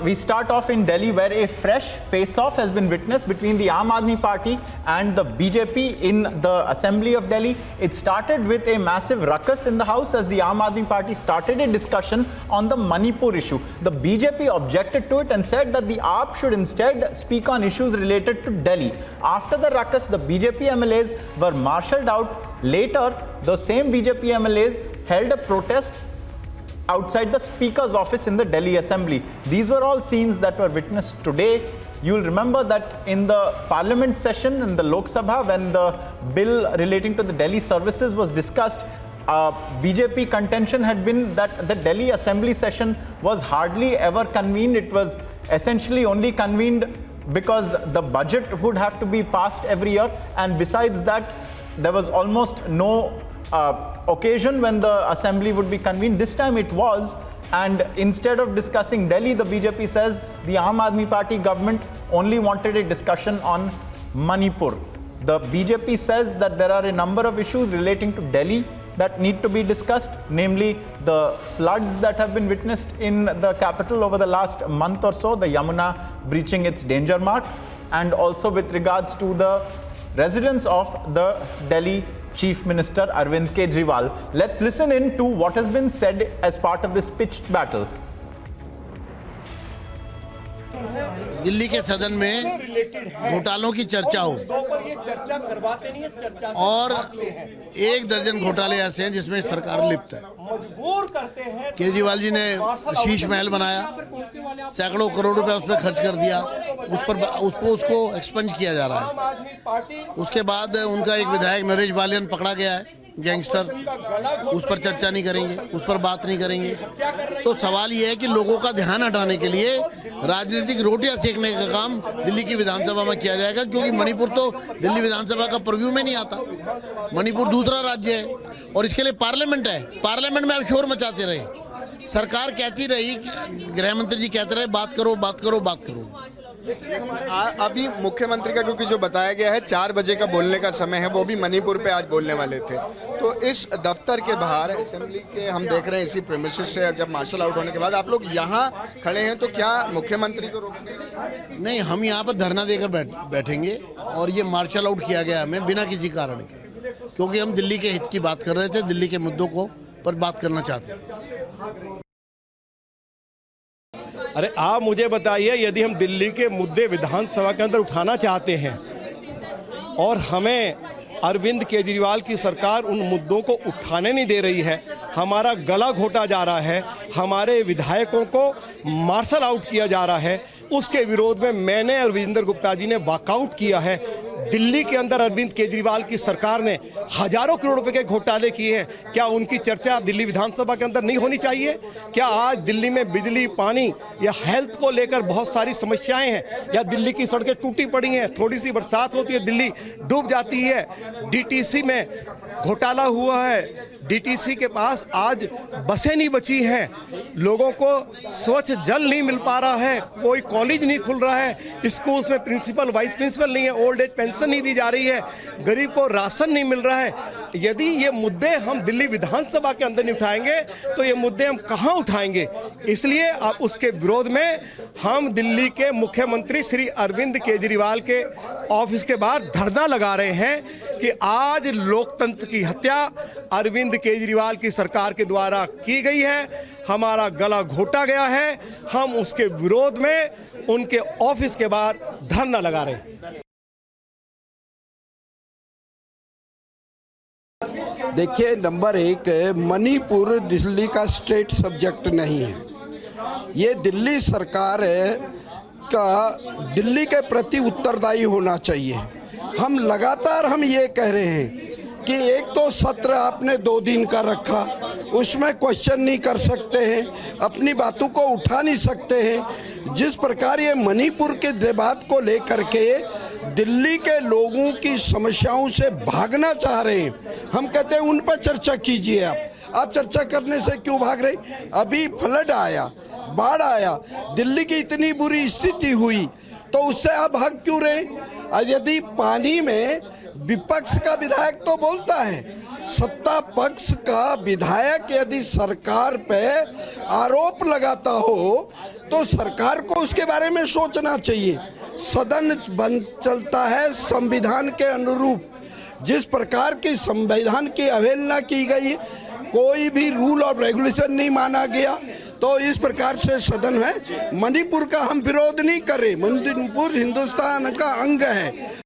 We start off in Delhi, where a fresh face-off has been witnessed between the Aam Aadmi Party and the BJP in the Assembly of Delhi. It started with a massive ruckus in the House as the Aam Aadmi Party started a discussion on the Manipur issue. The BJP objected to it and said that the AAP should instead speak on issues related to Delhi. After the ruckus, the BJP MLAs were marshalled out. Later, the same BJP MLAs held a protest outside the Speaker's office in the Delhi Assembly. These were all scenes that were witnessed today. You'll remember that in the Parliament session in the Lok Sabha, when the bill relating to the Delhi services was discussed, BJP contention had been that the Delhi Assembly session was hardly ever convened. It was essentially only convened because the budget would have to be passed every year, and besides that, there was almost no occasion when the assembly would be convened. This time it was, and instead of discussing Delhi, the BJP says the Aam Aadmi Party government only wanted a discussion on Manipur. The BJP says that there are a number of issues relating to Delhi that need to be discussed, namely the floods that have been witnessed in the capital over the last month or so, the Yamuna breaching its danger mark, and also with regards to the residents of the Delhi Chief Minister Arvind Kejriwal. Let's listen in to what has been said as part of this pitched battle. Delhi के सदन में घोटालों की चर्चा हो और 1 दर्जन घोटाले ऐसे हैं जिसमें सरकार लिप्त है। केजरीवाल जी ने शीश महल बनाया, सैकड़ों करोड़ रुपए उस पर खर्च कर दिया, उसको एक्सपंज किया जा रहा है। उसके बाद उनका एक विधायक नरेश बालियान पकड़ा गया है, गैंगस्टर, उस पर चर्चा नहीं करेंगे, उस पर बात नहीं करेंगे। तो सवाल ये है कि लोगों का ध्यान हटाने के लिए राजनीतिक रोटियां सेकने का काम दिल्ली की विधानसभा में किया जाएगा, क्योंकि मणिपुर तो दिल्ली विधानसभा का प्रव्यू में नहीं आता। मणिपुर दूसरा राज्य है और इसके लिए पार्लियामेंट है। पार्लियामेंट में आप शोर मचाते रहे, सरकार कहती रही, गृह मंत्री जी कहते रहे बात करो बात करो बात करो। अभी मुख्यमंत्री का क्योंकि जो बताया गया है 4 बजे का बोलने का समय है, वो भी मणिपुर पे आज बोलने वाले थे। तो इस दफ्तर के बाहर असेंबली के हम देख रहे हैं, इसी प्रेमिसेस से जब मार्शल आउट होने के बाद आप लोग यहाँ खड़े हैं, तो क्या मुख्यमंत्री को रोकने? नहीं, हम यहाँ पर धरना देकर बैठेंगे और ये मार्शल आउट किया गया हमें बिना किसी कारण के, क्योंकि हम दिल्ली के हित की बात कर रहे थे, दिल्ली के मुद्दों को पर बात करना चाहते थे। अरे आप मुझे बताइए, यदि हम दिल्ली के मुद्दे विधानसभा के अंदर उठाना चाहते हैं और हमें अरविंद केजरीवाल की सरकार उन मुद्दों को उठाने नहीं दे रही है, हमारा गला घोटा जा रहा है, हमारे विधायकों को मार्शल आउट किया जा रहा है, उसके विरोध में मैंने और विजेंद्र गुप्ता जी ने वॉकआउट किया है। दिल्ली के अंदर अरविंद केजरीवाल की सरकार ने हजारों करोड़ रुपए के घोटाले किए हैं, क्या उनकी चर्चा दिल्ली विधानसभा के अंदर नहीं होनी चाहिए? क्या आज दिल्ली में बिजली, पानी या हेल्थ को लेकर बहुत सारी समस्याएं हैं, या दिल्ली की सड़कें टूटी पड़ी हैं, थोड़ी सी बरसात होती है दिल्ली डूब जाती है, डीटीसी में घोटाला हुआ है, डीटीसी के पास आज बसें नहीं बची हैं, लोगों को स्वच्छ जल नहीं मिल पा रहा है, कोई कॉलेज नहीं खुल रहा है, स्कूल्स में प्रिंसिपल वाइस प्रिंसिपल नहीं है, ओल्ड एज पेंशन नहीं दी जा रही है, गरीब को राशन नहीं मिल रहा है। यदि ये मुद्दे हम दिल्ली विधानसभा के अंदर नहीं उठाएंगे तो ये मुद्दे हम कहाँ उठाएंगे? इसलिए अब उसके विरोध में हम दिल्ली के मुख्यमंत्री श्री अरविंद केजरीवाल के ऑफिस के बाहर धरना लगा रहे हैं कि आज लोकतंत्र की हत्या अरविंद केजरीवाल की सरकार के द्वारा की गई है, हमारा गला घोटा गया है, हम उसके विरोध में उनके ऑफिस के बाहर धरना लगा रहे हैं। देखिए, नंबर 1, मणिपुर दिल्ली का स्टेट सब्जेक्ट नहीं है। ये दिल्ली सरकार का दिल्ली के प्रति उत्तरदायी होना चाहिए। हम लगातार ये कह रहे हैं कि एक तो सत्र आपने 2 दिन का रखा, उसमें क्वेश्चन नहीं कर सकते हैं, अपनी बातों को उठा नहीं सकते हैं। जिस प्रकार ये मणिपुर के बात को लेकर के दिल्ली के लोगों की समस्याओं से भागना चाह रहे हैं, हम कहते हैं उन पर चर्चा कीजिए। आप चर्चा करने से क्यों भाग रहे? अभी फ्लड आया, बाढ़ आया, दिल्ली की इतनी बुरी स्थिति हुई, तो उससे आप भाग क्यों रहे? यदि पानी में विपक्ष का विधायक तो बोलता है, सत्ता पक्ष का विधायक यदि सरकार पे आरोप लगाता हो तो सरकार को उसके बारे में सोचना चाहिए। सदन बंद चलता है संविधान के अनुरूप। जिस प्रकार की संविधान की अवहेलना की गई, कोई भी रूल और रेगुलेशन नहीं माना गया, तो इस प्रकार से सदन है। मणिपुर का हम विरोध नहीं कर रहे, मणिपुर हिंदुस्तान का अंग है।